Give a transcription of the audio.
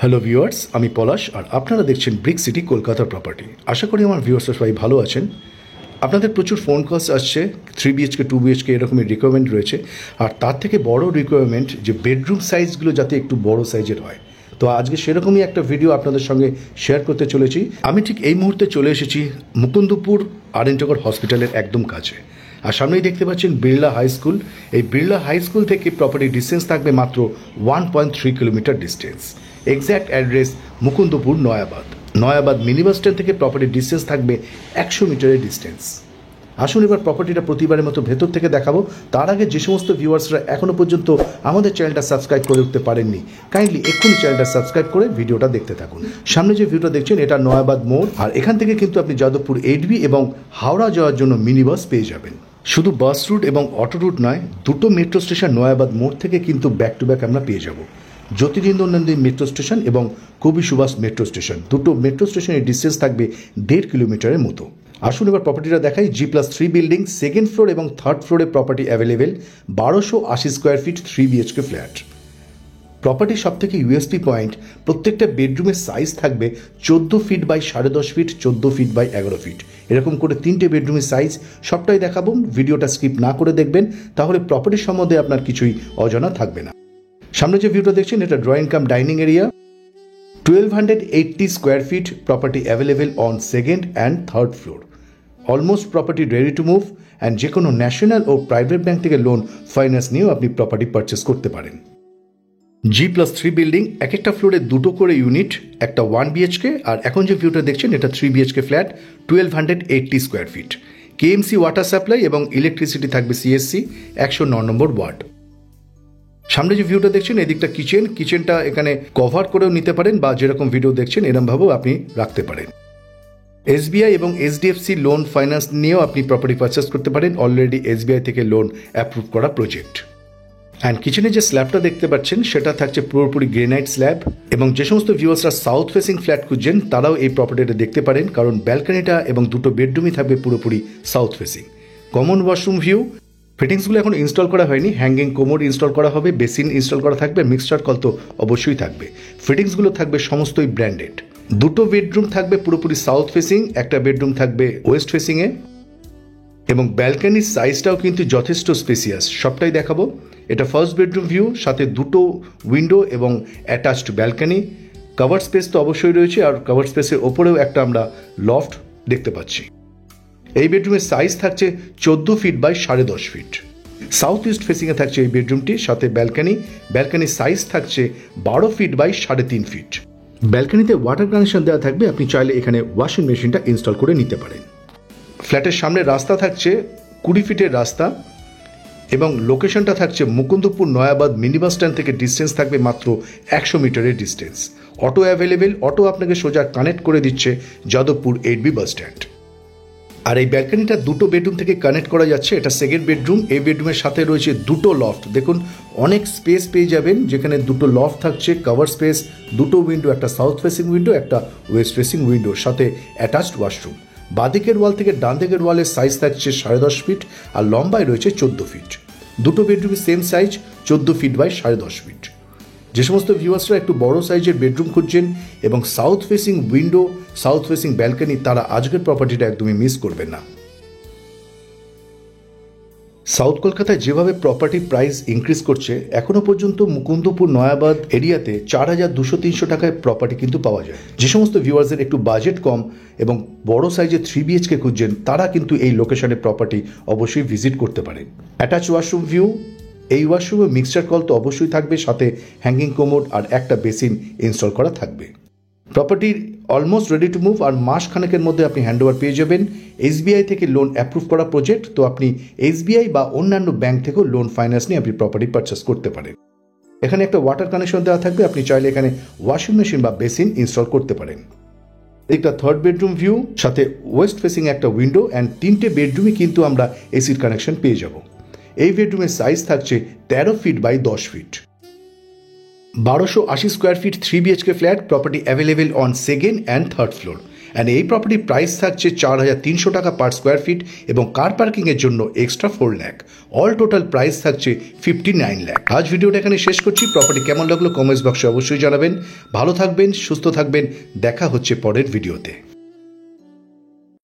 Hello viewers, আমি পলাশ আর আপনারা দেখছেন ব্রিক সিটি কলকাতার প্রপার্টি। আশা করি আমার ভিউয়ার্সরা সবাই ভালো আছেন। আপনাদের প্রচুর ফোন কলস আসছে, 3 BHK 2 BHK এরকমই রিকোয়ারমেন্ট রয়েছে। আর তার থেকে বড় রিকোয়ারমেন্ট যে বেডরুম সাইজগুলো যাতে একটু বড় সাইজের হয়। তো আজকে সেরকমই একটা ভিডিও আপনাদের সঙ্গে শেয়ার করতে চলেছি। আমি ঠিক এই মুহূর্তে চলে এসেছি মুকুন্দপুর আরএনটগর হসপিটালের একদম কাছে। আর সামনেই দেখতে পাচ্ছেন বিড়লা হাই স্কুল। এই বিড়লা হাই স্কুল থেকে প্রপার্টি ডিস্টেন্স থাকবে মাত্র 1.3 kilometre distance. Exact address Mukundapur Nayabad mini bus stand থেকে প্রপার্টির ডিস্টেন্স থাকবে 100 মিটারের ডিস্টেন্স। আসুন এবার প্রপার্টিটা প্রতিবারের মতো ভেতর থেকে দেখাবো। তার আগে যে সমস্ত ভিউয়ার্সরা এখনও পর্যন্ত আমাদের চ্যানেলটা সাবস্ক্রাইব করে উঠতে পারেননি, কাইন্ডলি এক্ষুনি চ্যানেলটা সাবস্ক্রাইব করে ভিডিওটা দেখতে থাকুন। সামনে যে ভিউটা দেখছেন এটা নয়াবাদ মোড়, আর এখান থেকে কিন্তু আপনি যাদবপুর 8B এবং হাওড়া যাওয়ার জন্য মিনি বাস পেয়ে যাবেন। শুধু বাস রুট এবং অটো রুট নয়, দুটো মেট্রো স্টেশন নয়াবাদ মোড় থেকে কিন্তু ব্যাক টু ব্যাক আমরা পেয়ে যাব। জ্যোতিরিন্দ্র নন্দী মেট্রো স্টেশন এবং কবি সুভাষ মেট্রো স্টেশন, দুটো মেট্রো স্টেশনের ডিস্টেন্স থাকবে 1.5 কিলোমিটারের মতো। আসুন এবার প্রপার্টিটা দেখাই। G+3 বিল্ডিং, সেকেন্ড ফ্লোর এবং থার্ড ফ্লোরে property available. 1280 square feet 3 BHK flat. প্রপার্টির সব থেকে ইউএসপি পয়েন্ট, প্রত্যেকটা বেডরুমের সাইজ থাকবে 14 feet by 10.5 feet, 14 feet by 11 feet, এরকম করে 3টে বেডরুমের সাইজ। সবটাই দেখাবো, ভিডিওটা স্কিপ না করে দেখবেন, তাহলে প্রপার্টির সম্বন্ধে আপনার কিছুই অজানা থাকবে না। সামনে যে ভিউটা দেখছেন এটা drawing cum dining area. 1280 square fit, property available on second and third floor. Almost property ready to move, and যে কোনো ন্যাশনাল ও প্রাইভেট ব্যাংক থেকে লোন ফাইন্যান্স নিয়েও আপনি প্রপার্টি পারচেস করতে পারেন। G+3 বিল্ডিং, এক একটা ফ্লোরে দুটো করে ইউনিট, একটা 1 BHK, আর এখন যে ভিউটা দেখছেন এটা 3 BHK flat, 1280 square fit. KMC water supply এবং ইলেকট্রিসিটি থাকবে CSC, 109 নম্বর ওয়ার্ড। সামনে যে ভিউটা দেখছেন এদিকটা কিচেনটা এখানে কভার করেও নিতে পারেন, বা যেরকম ভিডিও দেখছেন এরমভাবেও আপনি রাখতে পারেন। SBI এবং HDFC লোন ফাইন্যান্স নিয়েও আপনি প্রপার্টি পারচেস করতে পারেন। অলরেডি SBI থেকে লোন অ্যাপ্রুভ করা প্রজেক্ট। অ্যান্ড কিচেনে যে স্ল্যাবটা দেখতে পাচ্ছেন সেটা থাকছে পুরোপুরি গ্রেনাইট স্ল্যাব। এবং যে সমস্ত ভিউয়ার্সরা সাউথ ফেসিং ফ্ল্যাট খুঁজছেন তারাও এই প্রপার্টিটা দেখতে পারেন, কারণ ব্যালকনিটা এবং দুটো বেডরুমই থাকবে পুরোপুরি south facing. Common washroom view. ফিটিংসগুলো এখন ইনস্টল করা হয়নি, হ্যাঙ্গিং কোমোড ইনস্টল করা হবে, বেসিন ইনস্টল করা থাকবে, মিক্সচার কল তো অবশ্যই থাকবে। ফিটিংসগুলো থাকবে সমস্তই ব্র্যান্ডেড। দুটো বেডরুম থাকবে পুরোপুরি সাউথ ফেসিং, একটা বেডরুম থাকবে ওয়েস্ট ফেসিংয়ে, এবং ব্যালকনির সাইজটাও কিন্তু যথেষ্ট স্পেসিয়াস। সবটাই দেখাবো। এটা ফার্স্ট বেডরুম ভিউ, সাথে দুটো উইন্ডো এবং অ্যাটাচড ব্যালকনি। কভার স্পেস তো অবশ্যই রয়েছে, আর কভার স্পেসের ওপরেও একটা আমরা লফট দেখতে পাচ্ছি। এই বেডরুমের সাইজ থাকছে 14 feet by 10.5 feet. South east ফেসিংয়ে থাকছে এই বেডরুমটি, সাথে ব্যালকনির সাইজ থাকছে 12 ফিট বাই 3.5 ফিট। ব্যালকনিতে ওয়াটার কানেকশন দেওয়া থাকবে, আপনি চাইলে এখানে ওয়াশিং মেশিনটা ইনস্টল করে নিতে পারেন। ফ্ল্যাটের সামনে রাস্তা থাকছে 20 ফিটের রাস্তা, এবং লোকেশনটা থাকছে Mukundapur Nayabad mini bus stand থেকে ডিস্টেন্স থাকবে মাত্র 100 মিটারের ডিস্টেন্স। অটো অ্যাভেলেবেল, অটো আপনাকে সোজা কানেক্ট করে দিচ্ছে যাদবপুর 8B বাস স্ট্যান্ড। আর এই ব্যালকনিটা দুটো বেডরুম থেকে কানেক্ট করা যাচ্ছে। এটা সেকেন্ড বেডরুম। এই বেডরুমের সাথে রয়েছে দুটো লফট। দেখুন অনেক স্পেস পেয়ে যাবেন, যেখানে দুটো লফট থাকছে, কভার স্পেস, দুটো উইন্ডো, একটা সাউথ ফেসিং উইন্ডো, একটা ওয়েস্ট ফেসিং উইন্ডোর সাথে অ্যাটাচড ওয়াশরুম। বাঁদিকের ওয়াল থেকে ডান দিকের ওয়ালের সাইজ থাকছে 10.5 ফিট, আর লম্বায় রয়েছে 14 ফিট। দুটো বেডরুমের same size, 14 feet by 10.5 feet. যে সমস্ত ভিউয়ার্সরা একটু বড় সাইজের বেডরুম খুঁজছেন এবং south facing window, south facing balcony, তারা আজকের প্রপার্টিটা একদমই মিস করবেন না। সাউথ কলকাতায় যেভাবে প্রপার্টি প্রাইস ইনক্রিজ করছে, এখনো পর্যন্ত মুকুন্দপুর নয়াবাদ এরিয়াতে 4,200-300 টাকায় প্রপার্টি কিন্তু পাওয়া যায়। যে সমস্ত ভিউয়ার্সের একটু বাজেট কম এবং বড় সাইজের 3 BHK খুঁজছেন, তারা কিন্তু এই লোকেশনের প্রপার্টি অবশ্যই ভিজিট করতে পারেন। Attach washroom view. এই ওয়াশরুমে মিক্সচার কল তো অবশ্যই থাকবে, সাথে হ্যাঙ্গিং কোমোড আর একটা বেসিন ইনস্টল করা থাকবে। প্রপার্টির অলমোস্ট রেডি টু মুভ, আর মাস খানেকের মধ্যে আপনি হ্যান্ডওভার পেয়ে যাবেন। SBI থেকে লোন অ্যাপ্রুভ করা প্রজেক্ট, তো আপনি SBI বা অন্যান্য ব্যাংক থেকেও লোন ফাইন্যান্স নিয়ে আপনি প্রপার্টি পারচেস করতে পারেন। এখানে একটা ওয়াটার কানেকশন দেওয়া থাকবে, আপনি চাইলে এখানে ওয়াশিং মেশিন বা বেসিন ইনস্টল করতে পারেন। একটা থার্ড বেডরুম ভিউ, সাথে ওয়েস্ট ফেসিং একটা উইন্ডো, অ্যান্ড 3টে বেডরুমই কিন্তু আমরা এসির কানেকশন পেয়ে যাব। এই বেডরুমের সাইজ থাকছে 13 feet by 10 feet. 1280 square feet 3 BHK flat, property available on second and third floor. And এই প্রপার্টির প্রাইস থাকছে 4,300 টাকা পার স্কোয়ার ফিট এবং কার পার্কিংয়ের জন্য extra 4 lakh. All total price থাকছে 59 লাখ। আজ ভিডিওটা এখানে শেষ করছি। প্রপার্টি কেমন লাগলো কমেন্টস বক্সে অবশ্যই জানাবেন। ভালো থাকবেন, সুস্থ থাকবেন, দেখা হচ্ছে পরের ভিডিওতে।